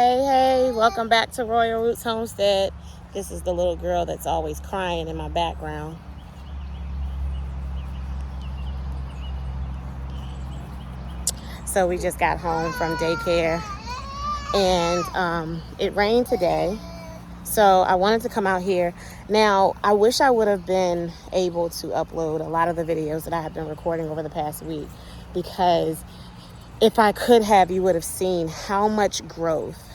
Hey, welcome back to Royal Roots Homestead. This is the little girl that's always crying in my background. So we just got home from daycare and it rained today. So I wanted to come out here. Now, I wish I would have been able to upload a lot of the videos that I have been recording over the past week, because if I could have, you would have seen how much growth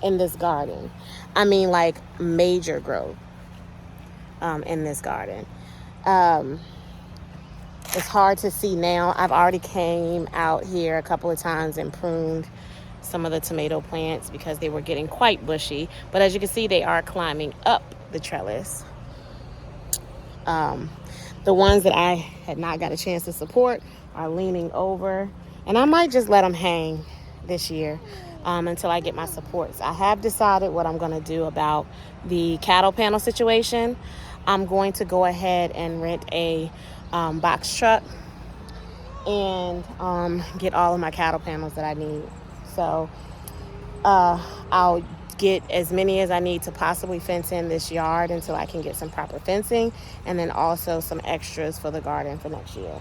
in this garden. I mean, like major growth in this garden. It's hard to see now. I've already came out here a couple of times and pruned some of the tomato plants because they were getting quite bushy. But as you can see, they are climbing up the trellis. The ones that I had not got a chance to support are leaning over. And I might just let them hang this year until I get my supports. I have decided what I'm going to do about the cattle panel situation. I'm going to go ahead and rent a box truck and get all of my cattle panels that I need. So I'll get as many as I need to possibly fence in this yard until I can get some proper fencing, and then also some extras for the garden for next year.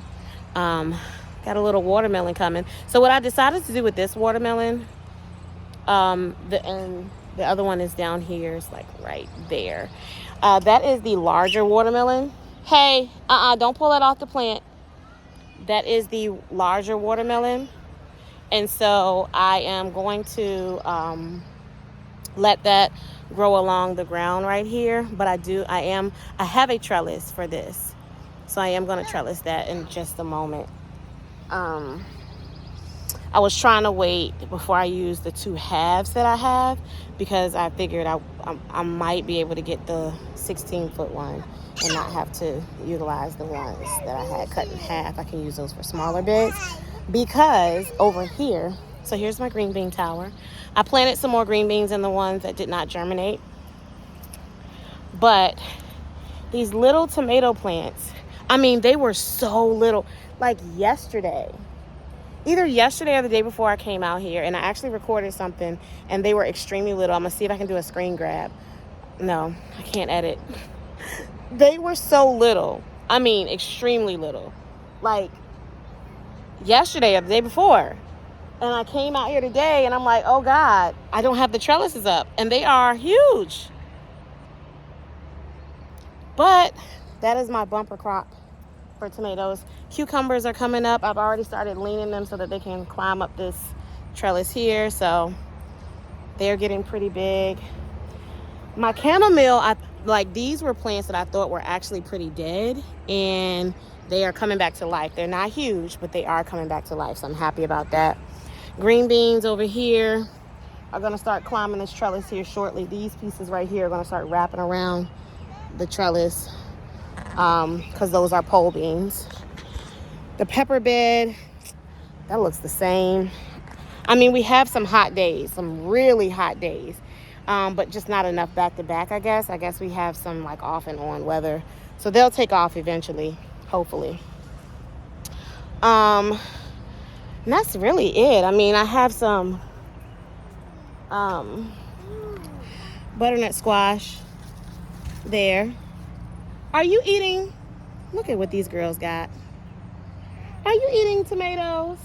Got a little watermelon coming. So what I decided to do with this watermelon, the other one is down here. It's like right there. That is the larger watermelon. Hey, don't pull it off the plant. That is the larger watermelon. And so I am going to let that grow along the ground right here. But I have a trellis for this. So I am going to trellis that in just a moment. I was trying to wait before I use the two halves that I have, because I figured I might be able to get the 16-foot one and not have to utilize the ones that I had cut in half. I can use those for smaller beds, because over here, so here's my green bean tower. I planted some more green beans in the ones that did not germinate. But these little tomato plants, I mean, they were so little. Like either yesterday or the day before I came out here, and I actually recorded something, and they were extremely little. I'm going to see if I can do a screen grab. No, I can't edit. They were so little. I mean, extremely little. Like yesterday or the day before. And I came out here today, and I'm like, oh God, I don't have the trellises up. And they are huge. But that is my bumper crop for tomatoes. Cucumbers are coming up. I've already started leaning them so that they can climb up this trellis here. So they're getting pretty big. My chamomile, these were plants that I thought were actually pretty dead, and they are coming back to life. They're not huge, but they are coming back to life, so I'm happy about that. Green beans over here are going to start climbing this trellis here shortly. These pieces right here are going to start wrapping around the trellis, because those are pole beans. The pepper bed, that looks the same. I mean, we have some hot days, some really hot days, but just not enough back to back, I guess. I guess we have some like off and on weather, so they'll take off eventually, hopefully. And that's really it. I mean, I have some butternut squash there. Are you eating? Look at what these girls got. Are you eating tomatoes?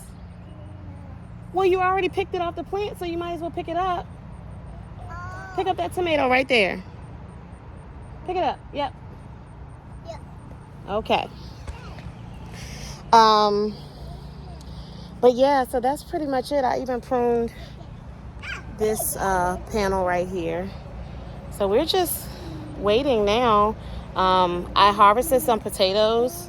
Well, you already picked it off the plant, so you might as well pick it up. Pick up that tomato right there. Pick it up. Yep. Yep. Okay. But yeah, so that's pretty much it. I even pruned this panel right here. So we're just waiting now. I harvested some potatoes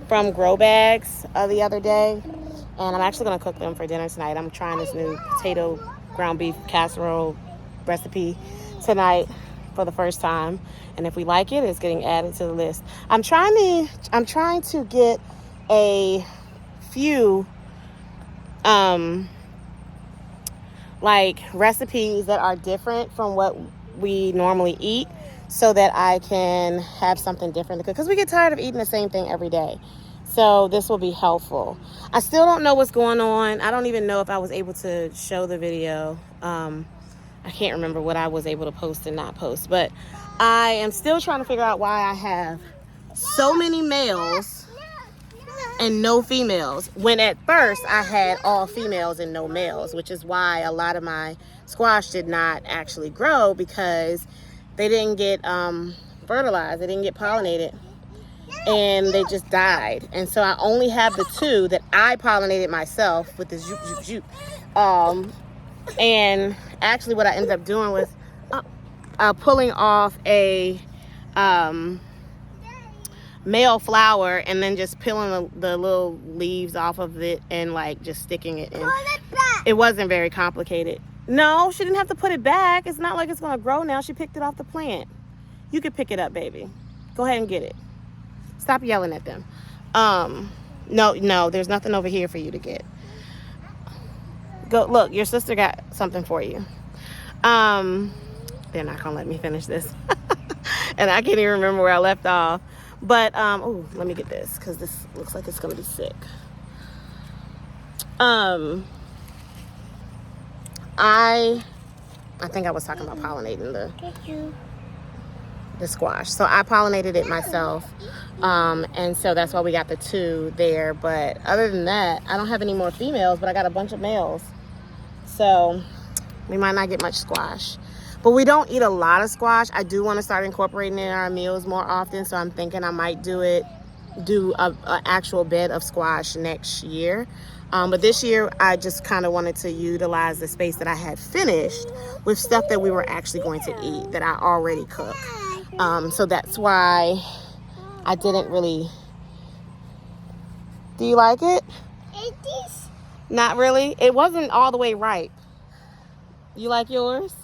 from grow bags the other day, and I'm actually going to cook them for dinner tonight. I'm trying this new potato ground beef casserole recipe tonight for the first time, and if we like it, it's getting added to the list. I'm trying to get a few recipes that are different from what we normally eat, so that I can have something different to cook, because we get tired of eating the same thing every day. So this will be helpful. I still don't know what's going on. I don't even know if I was able to show the video. I can't remember what I was able to post and not post, but I am still trying to figure out why I have so many males and no females, when at first I had all females and no males, which is why a lot of my squash did not actually grow, because they didn't get fertilized, they didn't get pollinated, and they just died. And so I only have the 2 that I pollinated myself with the zoop, zoop, zoop. And actually what I ended up doing was pulling off a male flower and then just peeling the little leaves off of it and like just sticking it in. It wasn't very complicated. No, she didn't have to put it back. It's not like it's gonna grow now. She picked it off the plant. You could pick it up, baby. Go ahead and get it. Stop yelling at them. No, there's nothing over here for you to get. Go look, your sister got something for you. They're not gonna let me finish this. And I can't even remember where I left off. But oh, let me get this, because this looks like it's gonna be sick. I think I was talking about pollinating the squash. So I pollinated it myself. And so that's why we got the 2 there. But other than that, I don't have any more females, but I got a bunch of males. So we might not get much squash. But we don't eat a lot of squash. I do want to start incorporating it in our meals more often. So I'm thinking I might do an actual bed of squash next year. But this year, I just kind of wanted to utilize the space that I had finished with stuff that we were actually going to eat that I already cooked. So that's why I didn't really... Do you like it? It is. Not really? It wasn't all the way ripe. You like yours?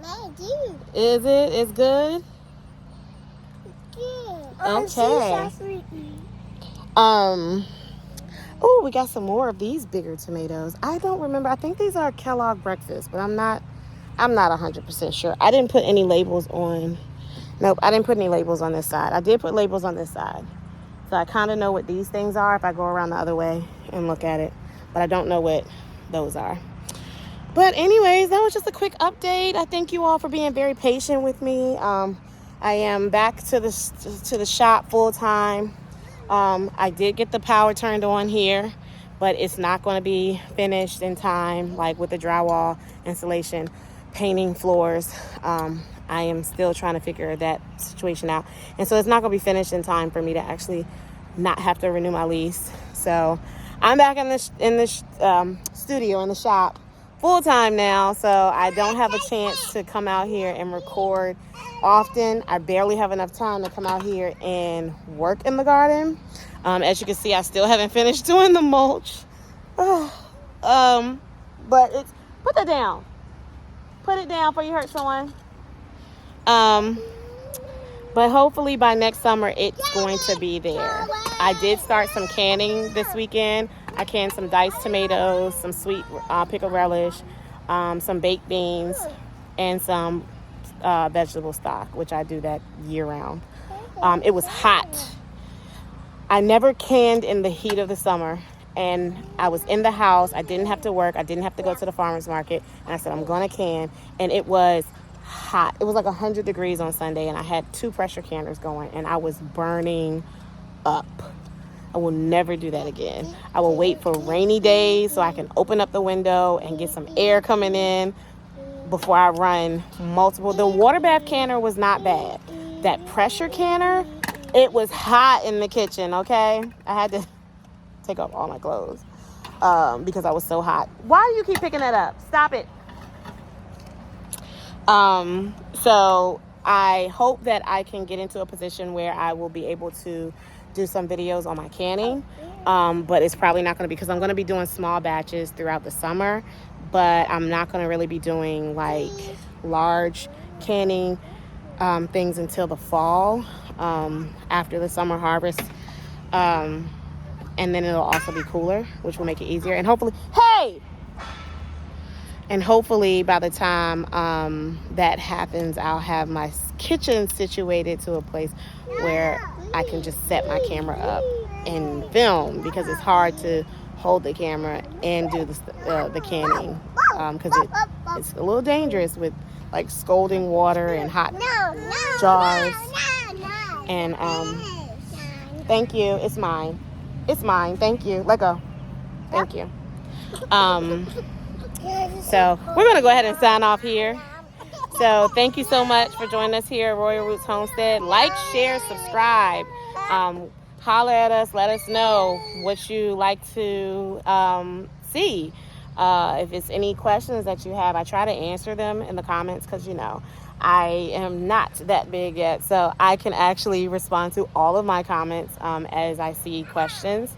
I do. Is it? It's good? Yeah. Okay. Oh, we got some more of these bigger tomatoes. I don't remember. I think these are Kellogg breakfast, but I'm not 100% sure. I didn't put any labels on. Nope, I didn't put any labels on this side. I did put labels on this side. So I kind of know what these things are if I go around the other way and look at it. But I don't know what those are. But anyways, that was just a quick update. I thank you all for being very patient with me. I am back to the shop full time. I did get the power turned on here, but it's not going to be finished in time, like with the drywall installation, painting floors. I am still trying to figure that situation out. And so it's not going to be finished in time for me to actually not have to renew my lease. So I'm back in the studio, in the shop, full time now. So I don't have a chance to come out here and record often. I barely have enough time to come out here and work in the garden. As you can see, I still haven't finished doing the mulch. But put that down. Put it down before you hurt someone. But hopefully by next summer, it's going to be there. I did start some canning this weekend. I canned some diced tomatoes, some sweet pickled relish, some baked beans, and some vegetable stock, which I do that year round. It was hot. I never canned in the heat of the summer, and I was in the house. I didn't have to work. I didn't have to go to the farmer's market, and I said, I'm going to can, and it was hot. It was like 100 degrees on Sunday, and I had 2 pressure canners going, and I was burning up. I will never do that again. I will wait for rainy days so I can open up the window and get some air coming in before I run multiple. The water bath canner was not bad. That pressure canner, it was hot in the kitchen, okay? I had to take off all my clothes because I was so hot. Why do you keep picking that up? Stop it. So I hope that I can get into a position where I will be able to do some videos on my canning. But it's probably not going to be, because I'm going to be doing small batches throughout the summer, but I'm not going to really be doing like large canning things until the fall, after the summer harvest. And then it'll also be cooler, which will make it easier. And hopefully, by the time that happens, I'll have my kitchen situated to a place where I can just set my camera up and film, because it's hard to hold the camera and do the canning, because it's a little dangerous with like scalding water and hot jars. And thank you. It's mine. It's mine. Thank you. Let go. Thank you. So we're going to go ahead and sign off here. So thank you so much for joining us here at Royal Roots Homestead. Like, share, subscribe. Holler at us. Let us know what you like to see. If it's any questions that you have, I try to answer them in the comments, because, I am not that big yet. So I can actually respond to all of my comments as I see questions.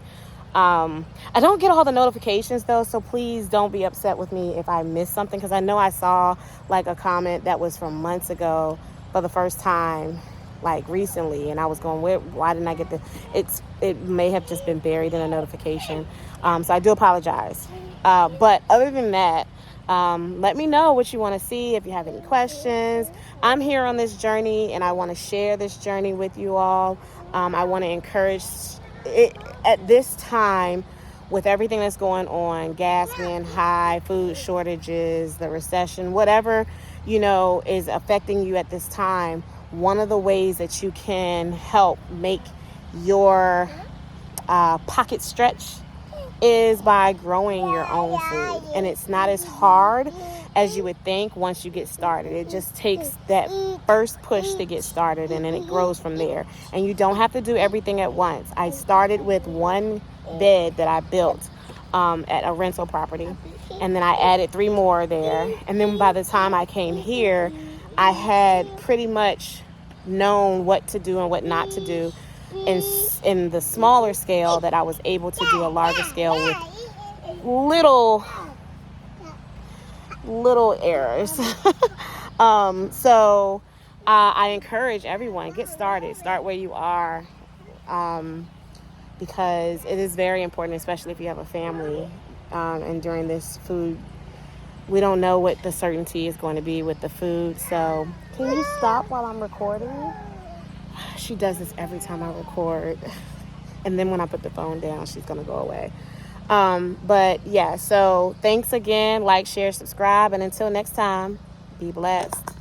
I don't get all the notifications though, so please don't be upset with me if I miss something, because I know I saw like a comment that was from months ago for the first time, like recently, and I was going, why didn't I get it may have just been buried in a notification. So I do apologize. But other than that, let me know what you want to see. If you have any questions, I'm here on this journey and I want to share this journey with you all. I want to encourage it at this time, with everything that's going on, gas being high, food shortages, the recession, whatever, is affecting you at this time. One of the ways that you can help make your pocket stretch is by growing your own food. And it's not as hard as you would think once you get started. It just takes that first push to get started, and then it grows from there. And you don't have to do everything at once. I started with one bed that I built at a rental property, and then I added 3 more there. And then by the time I came here, I had pretty much known what to do and what not to do in the smaller scale, that I was able to do a larger scale with little errors. So I encourage everyone, get started. Start where you are, because it is very important, especially if you have a family. And during this food, we don't know what the certainty is going to be with the food. So can you stop while I'm recording? She does this every time I record. And then when I put the phone down, she's going to go away. But yeah, so thanks again. Like, share, subscribe. And until next time, be blessed.